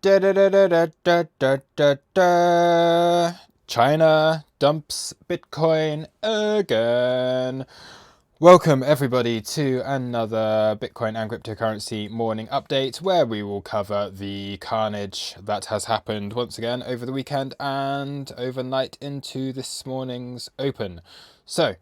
Da, da, da, da, da, da, da, da, da. China dumps Bitcoin again. Welcome everybody to another Bitcoin and cryptocurrency morning update where we will cover the carnage that has happened once again over the weekend and overnight into this morning's open. So,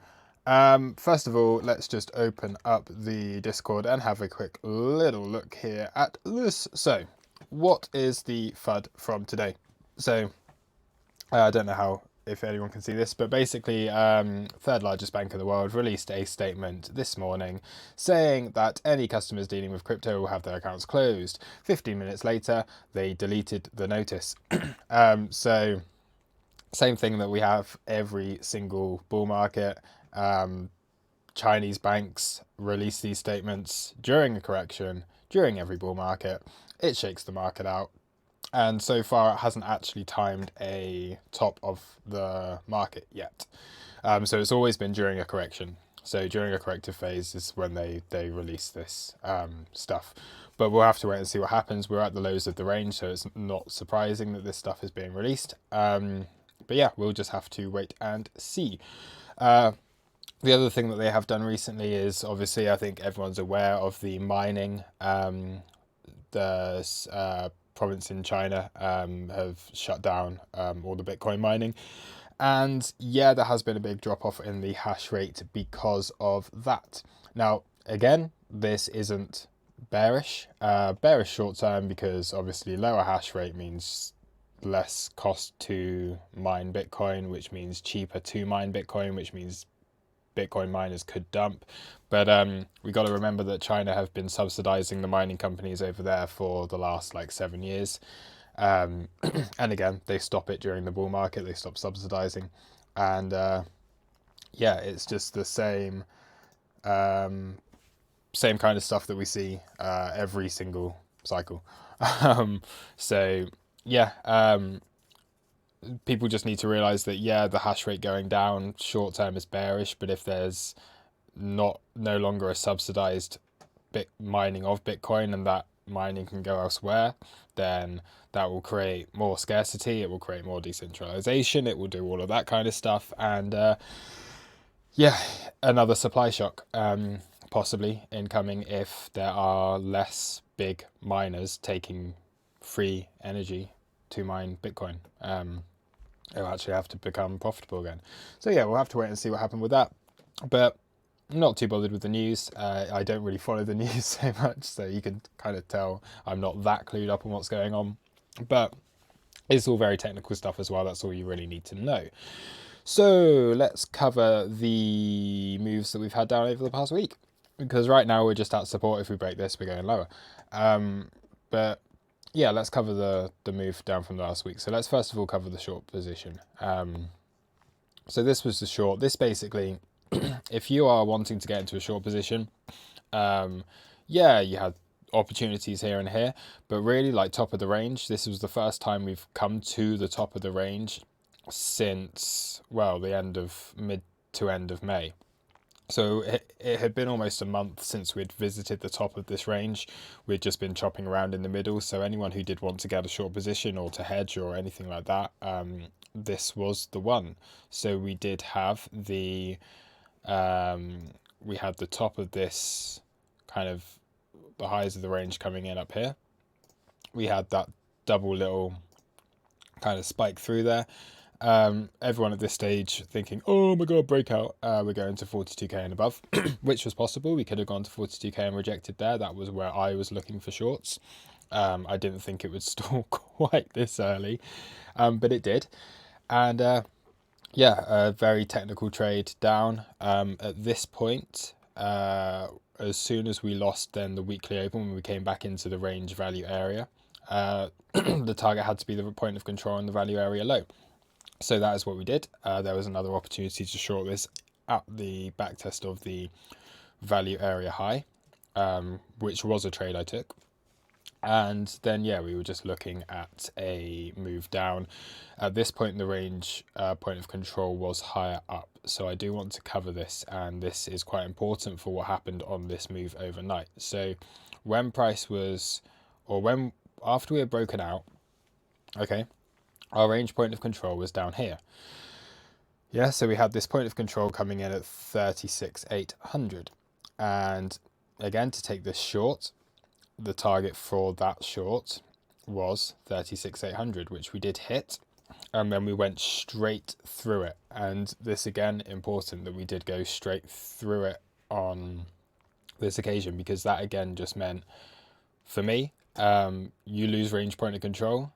first of all, let's just open up the Discord and have a quick little look here at this. So, what is the FUD from today? So, I don't know how if anyone can see this, but basically, third largest bank in the world released a statement this morning saying that any customers dealing with crypto will have their accounts closed. 15 minutes later, they deleted the notice. So, same thing that we have every single bull market. Chinese banks release these statements during a correction, during every bull market. It shakes the market out. And so far, it hasn't actually timed a top of the market yet. So it's always been during a correction. So during a corrective phase is when they release this stuff. But we'll have to wait and see what happens. We're at the lows of the range, so it's not surprising that this stuff is being released. But yeah, we'll just have to wait and see. The other thing that they have done recently is, obviously, I think everyone's aware of the mining. The province in China have shut down all the Bitcoin mining. And yeah, there has been a big drop off in the hash rate because of that. Now, again, this isn't bearish. Bearish short term because obviously lower hash rate means less cost to mine Bitcoin, which means cheaper to mine Bitcoin, which means Bitcoin miners could dump. But we got to remember that China have been subsidizing the mining companies over there for the last like 7 years. And again, they stop it during the bull market, they stop subsidizing. And yeah, it's just the same same kind of stuff that we see every single cycle. So yeah, people just need to realize that yeah, the hash rate going down short term is bearish, but if there's no longer a subsidized mining of Bitcoin and that mining can go elsewhere, then that will create more scarcity, it will create more decentralization, it will do all of that kind of stuff, and yeah, another supply shock possibly incoming if there are less big miners taking free energy to mine Bitcoin. It'll actually have to become profitable again. So yeah, we'll have to wait and see what happened with that. But I'm not too bothered with the news. I don't really follow the news so much, so you can kind of tell I'm not that clued up on what's going on. But it's all very technical stuff as well. That's all you really need to know. So let's cover the moves that we've had down over the past week. Because right now we're just at support. If we break this, we're going lower. But yeah, let's cover the move down from last week. So let's first of all cover the short position. So this was the short. This basically, if you are wanting to get into a short position, yeah, you had opportunities here and here, but really like top of the range, this was the first time we've come to the top of the range since, well, the mid to end of May. So it had been almost a month since we'd visited the top of this range. We'd just been chopping around in the middle. So anyone who did want to get a short position or to hedge or anything like that, this was the one. So we did have the top of this kind of the highs of the range coming in up here. We had that double little kind of spike through there. Everyone at this stage thinking, oh my god, breakout, we're going to 42k and above, which was possible. We could have gone to 42k and rejected there. That was where I was looking for shorts. I didn't think it would stall quite this early, but it did. And yeah, a very technical trade down. At this point, as soon as we lost then the weekly open, when we came back into the range value area, the target had to be the point of control on the value area low. So that is what we did. There was another opportunity to short this at the back test of the value area high, which was a trade I took. And then, yeah, we were just looking at a move down. At this point in the range, point of control was higher up. So I do want to cover this, and this is quite important for what happened on this move overnight. So when price was, or when after we had broken out, okay, our range point of control was down here. Yeah, so we had this point of control coming in at 36,800. And again, to take this short, the target for that short was 36,800, which we did hit. And then we went straight through it. And this, again, important that we did go straight through it on this occasion, because that, again, just meant, for me, you lose range point of control,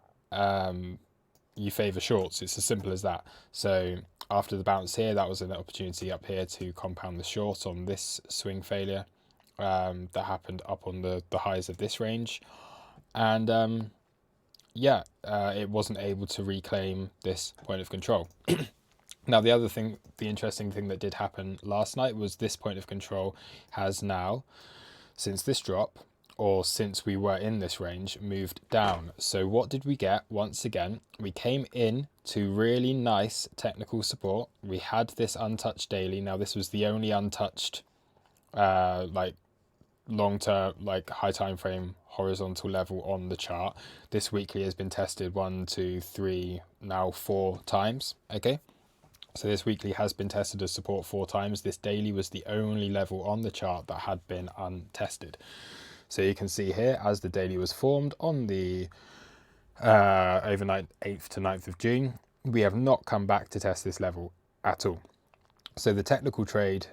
you favour shorts. It's as simple as that. So after the bounce here, that was an opportunity up here to compound the short on this swing failure that happened up on the highs of this range. And it wasn't able to reclaim this point of control. Now, the interesting thing that did happen last night was this point of control has now, since this drop, or since we were in this range, moved down. So what did we get? Once again, we came in to really nice technical support. We had this untouched daily. Now, this was the only untouched long-term, high time frame horizontal level on the chart. This weekly has been tested 1, 2, 3, now 4 times. Okay, so this weekly has been tested as support 4 times. This daily was the only level on the chart that had been untested. So you can see here, as the daily was formed on the overnight 8th to 9th of June, we have not come back to test this level at all. So the technical trade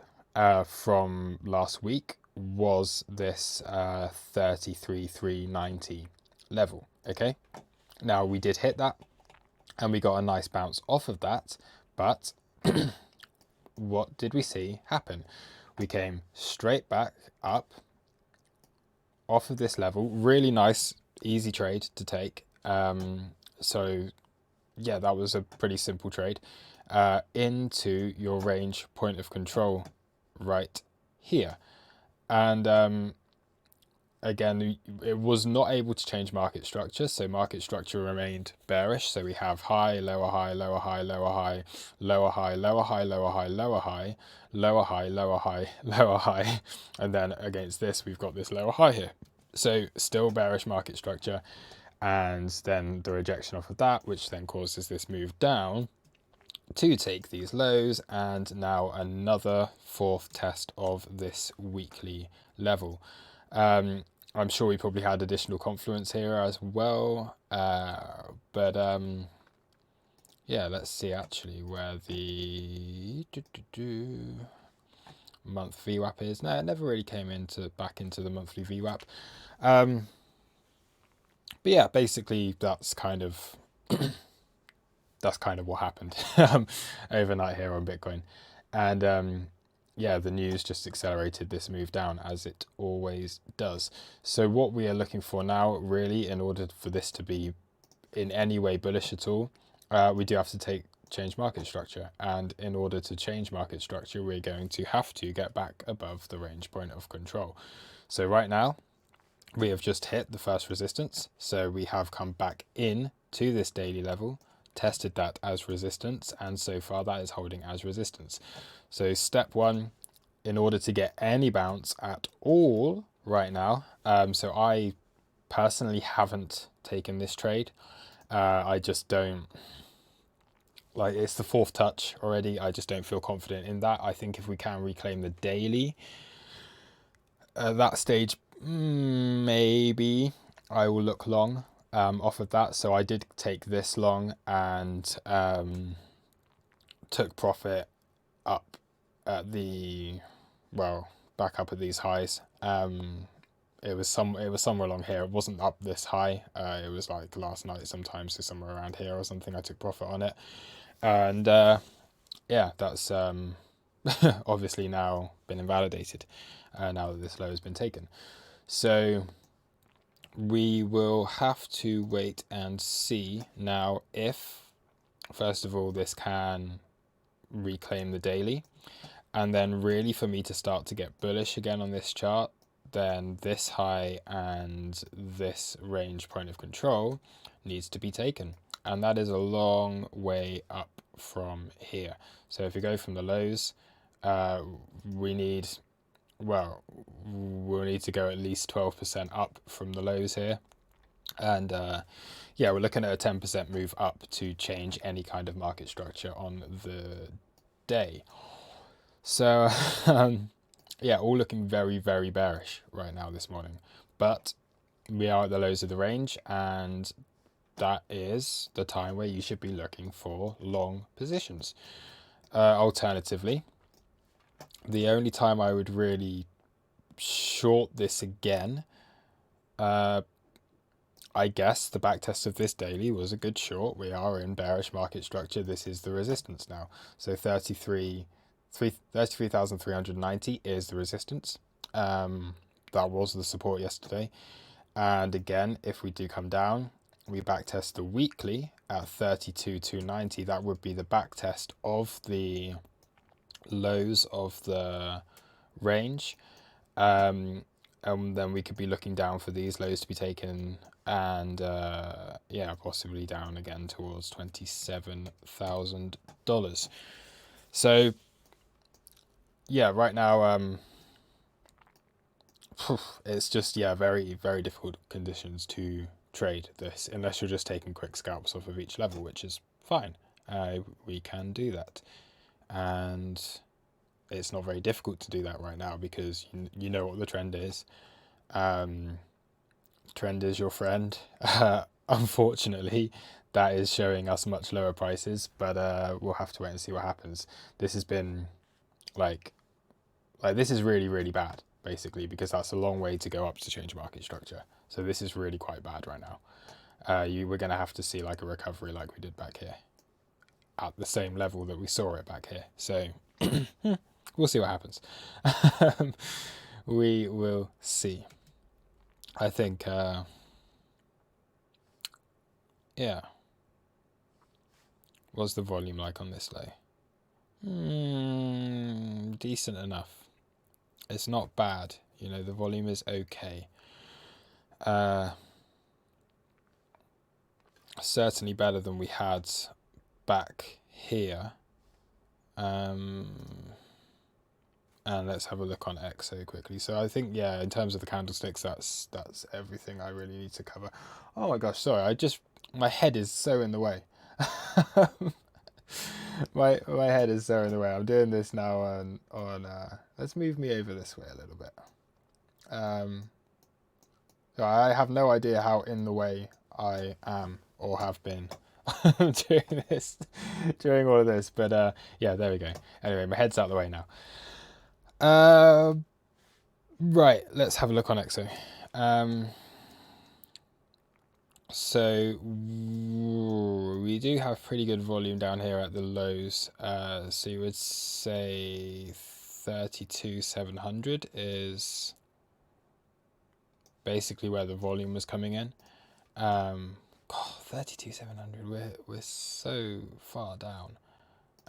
from last week was this 33,390 level. Okay, now we did hit that and we got a nice bounce off of that, but what did we see happen? We came straight back up off of this level. Really nice, easy trade to take. So yeah, that was a pretty simple trade into your range point of control right here. And again, it was not able to change market structure, so market structure remained bearish. So we have high, lower high, lower high, lower high, lower high, lower high, lower high, lower high, lower high, lower high, lower high, and then against this we've got this lower high here. So still bearish market structure, and then the rejection off of that, which then causes this move down to take these lows, and now another 4th test of this weekly level. I'm sure we probably had additional confluence here as well, but yeah, let's see actually where the month VWAP is. No, it never really came back into the monthly VWAP. But yeah, basically that's kind of what happened overnight here on Bitcoin. And yeah, the news just accelerated this move down, as it always does. So what we are looking for now, really, in order for this to be in any way bullish at all, we do have to change market structure. And in order to change market structure, we're going to have to get back above the range point of control. So right now, we have just hit the first resistance. So we have come back in to this daily level, tested that as resistance, and so far that is holding as resistance. So step 1, in order to get any bounce at all right now, so I personally haven't taken this trade. I just don't, it's the 4th touch already. I just don't feel confident in that. I think if we can reclaim the daily at that stage, maybe I will look long off of that. So I did take this long and took profit up at back up at these highs. It was somewhere along here. It wasn't up this high. It was like last night sometimes, so somewhere around here or something. I took profit on it, and yeah, that's obviously now been invalidated now that this low has been taken. So we will have to wait and see now if, first of all, this can reclaim the daily, and then really for me to start to get bullish again on this chart, then this high and this range point of control needs to be taken, and that is a long way up from here. So if we go from the lows, we'll need to go at least 12% up from the lows here, And yeah, we're looking at a 10% move up to change any kind of market structure on the day. So yeah, all looking very, very bearish right now this morning. But we are at the lows of the range, and that is the time where you should be looking for long positions. Alternatively, the only time I would really short this again, I guess the backtest of this daily was a good short. We are in bearish market structure. This is the resistance now. So 33,390 is the resistance. That was the support yesterday. And again, if we do come down, we backtest the weekly at 32,290. That would be the backtest of the lows of the range. And then we could be looking down for these lows to be taken, and yeah, possibly down again towards $27,000. So yeah, right now it's just, yeah, very, very difficult conditions to trade this unless you're just taking quick scalps off of each level, which is fine. We can do that, and it's not very difficult to do that right now because you know what the trend is. Trend is your friend. Unfortunately, that is showing us much lower prices, but we'll have to wait and see what happens. This has been like this is really, really bad, basically, because that's a long way to go up to change market structure. So this is really quite bad right now. We're going to have to see like a recovery like we did back here at the same level that we saw it back here. So we'll see what happens. We will see. I think, yeah. What's the volume like on this low? Decent enough. It's not bad. You know, the volume is okay. Certainly better than we had back here. And let's have a look on XO quickly. So I think, yeah, in terms of the candlesticks, that's everything I really need to cover. Oh my gosh, sorry, my head is so in the way. my head is so in the way. I'm doing this now on let's move me over this way a little bit. So I have no idea how in the way I am or have been during all of this, but yeah, there we go. Anyway, my head's out of the way now. Right, let's have a look on XO. So we do have pretty good volume down here at the lows. So you would say 32,700 is basically where the volume was coming in. 32,700. We're so far down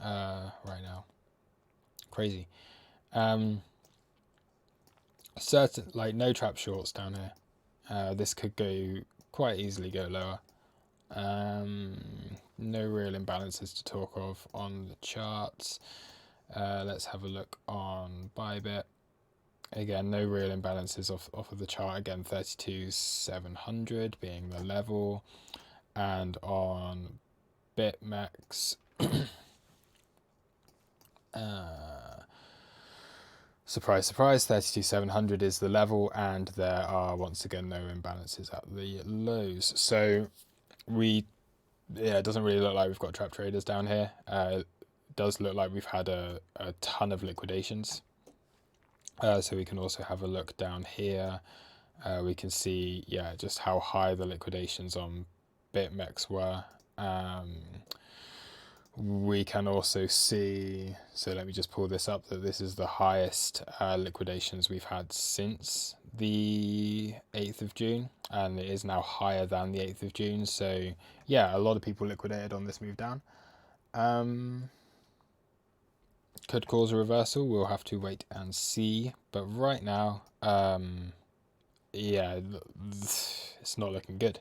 right now. Crazy. Certain, like, no trap shorts down here. This could go quite easily go lower. No real imbalances to talk of on the charts. Let's have a look on Bybit. Again, no real imbalances off of the chart. Again, 32,700 being the level. And on BitMEX, surprise, surprise, 32,700 is the level, and there are once again no imbalances at the lows. So it doesn't really look like we've got trap traders down here. It does look like we've had a ton of liquidations. So we can also have a look down here. We can see, yeah, just how high the liquidations on BitMEX were. We can also see, so let me just pull this up, that this is the highest liquidations we've had since the 8th of June, and it is now higher than the 8th of June. So yeah, a lot of people liquidated on this move down. Could cause a reversal. We'll have to wait and see. But right now, yeah, it's not looking good.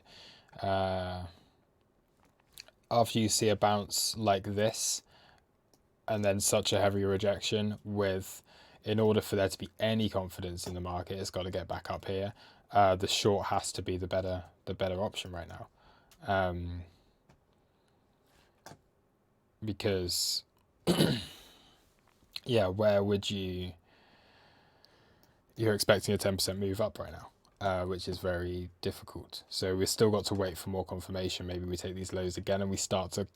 After you see a bounce like this, and then such a heavy rejection, in order for there to be any confidence in the market, it's got to get back up here. The short has to be the better the better option right now. Because yeah, where would you're expecting a 10% move up right now, which is very difficult. So we've still got to wait for more confirmation. Maybe we take these lows again and we start to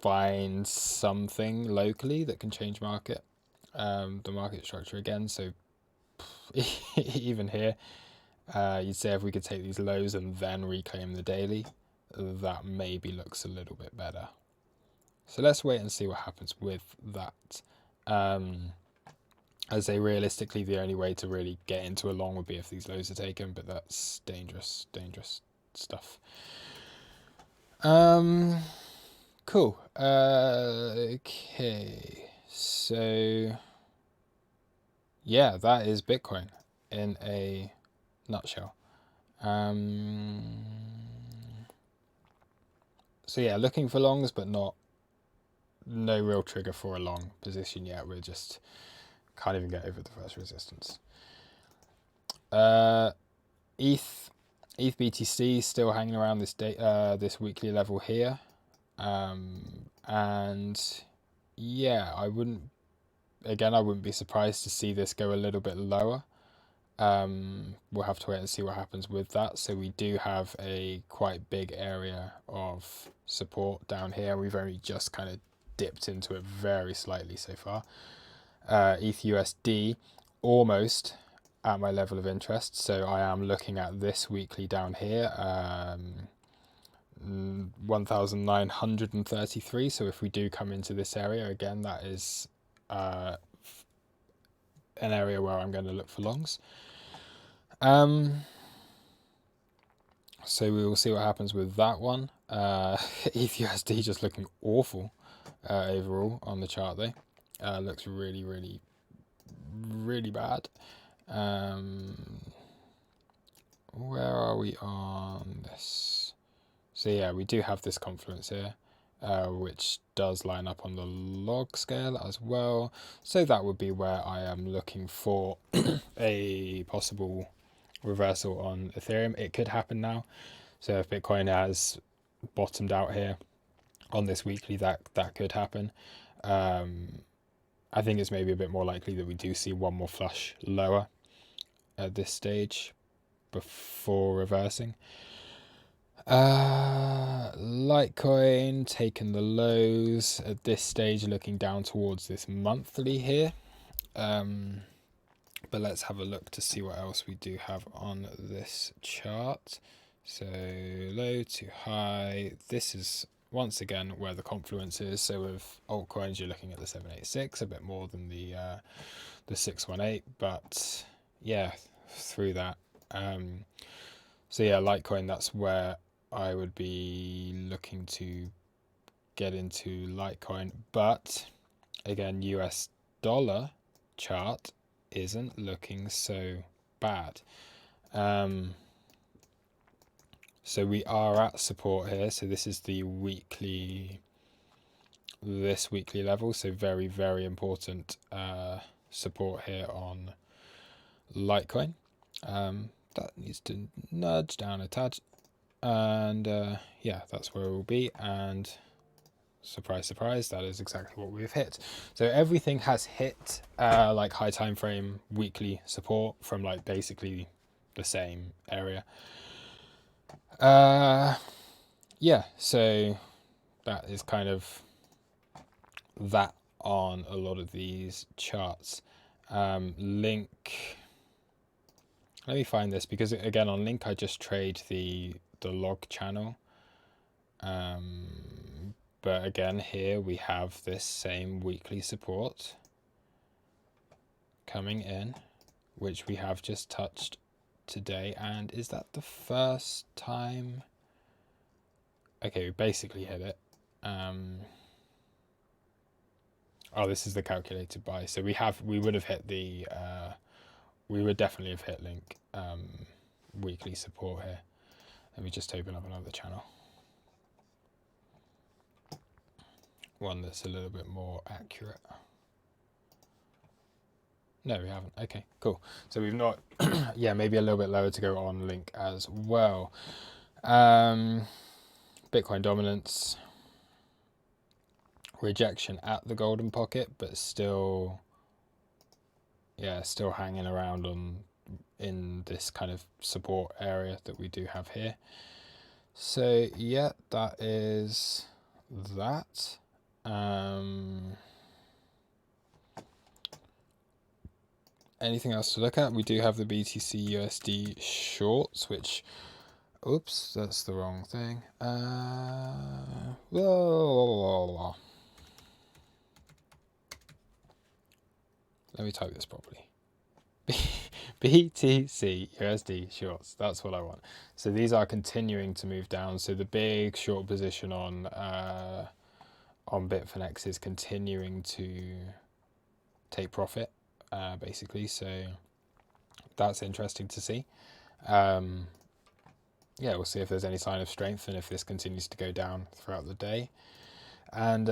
find something locally that can change the market structure again. So even here, you'd say if we could take these lows and then reclaim the daily, that maybe looks a little bit better. So let's wait and see what happens with that. I'd say realistically, the only way to really get into a long would be if these lows are taken, but that's dangerous stuff. Cool. Okay. So yeah, that is Bitcoin in a nutshell. So yeah, looking for longs, but no real trigger for a long position yet. We're just can't even get over the first resistance. ETH BTC still hanging around this weekly level here, and yeah, I wouldn't be surprised to see this go a little bit lower. We'll have to wait and see what happens with that. So we do have a quite big area of support down here. We've only just kind of dipped into it very slightly so far. ETH USD almost at my level of interest. So I am looking at this weekly down here, 1,933. So if we do come into this area again, that is an area where I'm going to look for longs. So we will see what happens with that one. ETH USD just looking awful overall on the chart though. Looks really bad. Where are we on this? So yeah, we do have this confluence here, which does line up on the log scale as well. So that would be where I am looking for a possible reversal on Ethereum. It could happen now. So if Bitcoin has bottomed out here on this weekly, that could happen. I think it's maybe a bit more likely that we do see one more flush lower at this stage before reversing. Litecoin taking the lows at this stage, looking down towards this monthly here. But let's have a look to see what else we do have on this chart. So low to high, this is once again where the confluence is. So with altcoins, you're looking at the 786, a bit more than the 618, but yeah, through that. So yeah, Litecoin, that's where I would be looking to get into Litecoin. But again, US dollar chart isn't looking so bad. So we are at support here. So this is the weekly level. So very important support here on Litecoin. That needs to nudge down a tad, and yeah, that's where we'll be. And surprise, that is exactly what we've hit. So everything has hit like high time frame weekly support from like basically the same area. Yeah, so that is kind of that on a lot of these charts. Link, let me find this, because again on Link I just trade the log channel, but again here we have this same weekly support coming in, which we have just touched today. And is that the first time? Okay, we basically hit it. Oh, this is the calculated buy. So we would have hit the we would definitely have hit Link weekly support here. Let me just open up another channel, one that's a little bit more accurate. No, we haven't. Okay, cool. So we've not, yeah, maybe a little bit lower to go on Link as well. Bitcoin dominance, rejection at the golden pocket, but still, yeah, still hanging around in this kind of support area that we do have here. So yeah, that is that. Anything else to look at? We do have the BTC USD shorts, which, oops, that's the wrong thing. Let me type this properly. BTC USD shorts, that's what I want. So these are continuing to move down. So the big short position on Bitfinex is continuing to take profit, basically. So that's interesting to see. Yeah, we'll see if there's any sign of strength and if this continues to go down throughout the day. And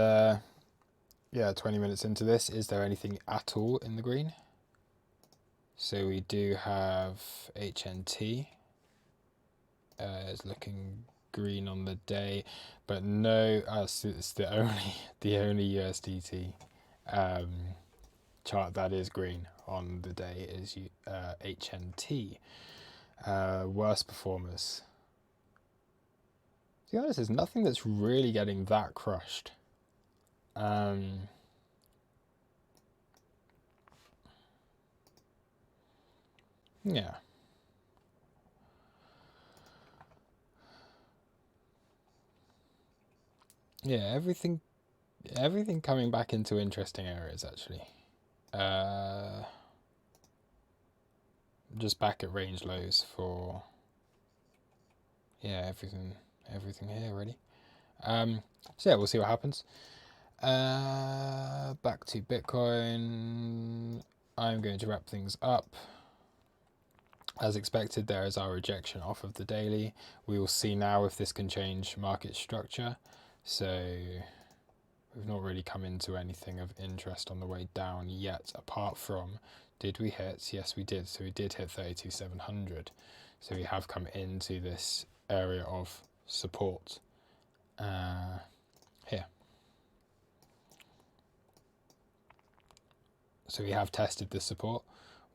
yeah, 20 minutes into this, is there anything at all in the green? So we do have HNT. It's looking green on the day, but no, it's the only USDT chart that is green on the day is HNT. Worst performers. To be honest, there's nothing that's really getting that crushed. Yeah. Yeah, everything coming back into interesting areas, actually. Just back at range lows for, yeah, everything here, really. So yeah, we'll see what happens. Back to Bitcoin. I'm going to wrap things up. As expected, there is our rejection off of the daily. We will see now if this can change market structure. So we've not really come into anything of interest on the way down yet, apart from, did we hit? Yes, we did. So we did hit 32,700. So we have come into this area of support here. So we have tested the support.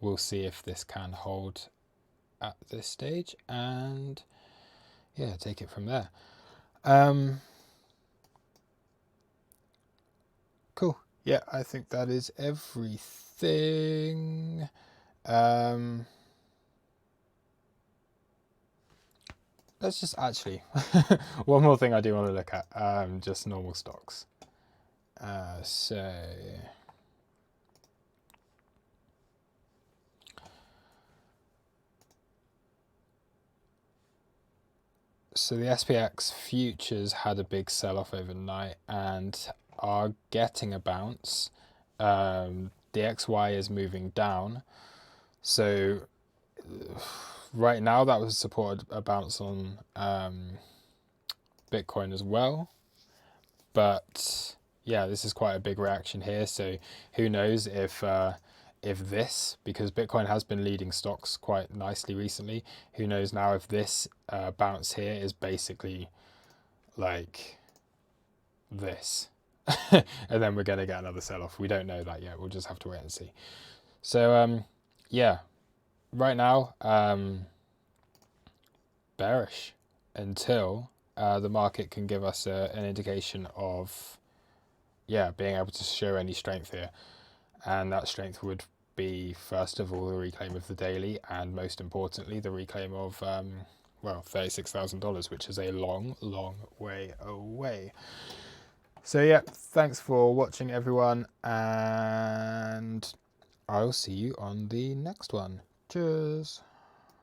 We'll see if this can hold at this stage and yeah, take it from there. Cool. Yeah, I think that is everything. Let's just actually one more thing I do want to look at, just normal stocks. So the SPX futures had a big sell-off overnight and are getting a bounce. The XY is moving down. So right now that was supported a bounce on Bitcoin as well. But yeah, this is quite a big reaction here. So who knows if this, because Bitcoin has been leading stocks quite nicely recently, who knows now if this bounce here is basically like this. And then we're going to get another sell-off. We don't know that yet. We'll just have to wait and see. So yeah, right now bearish until the market can give us an indication of, yeah, being able to show any strength here. And that strength would be, first of all, the reclaim of the daily, and most importantly, the reclaim of, well, $36,000, which is a long, long way away. So yeah, thanks for watching, everyone, and I'll see you on the next one. Cheers.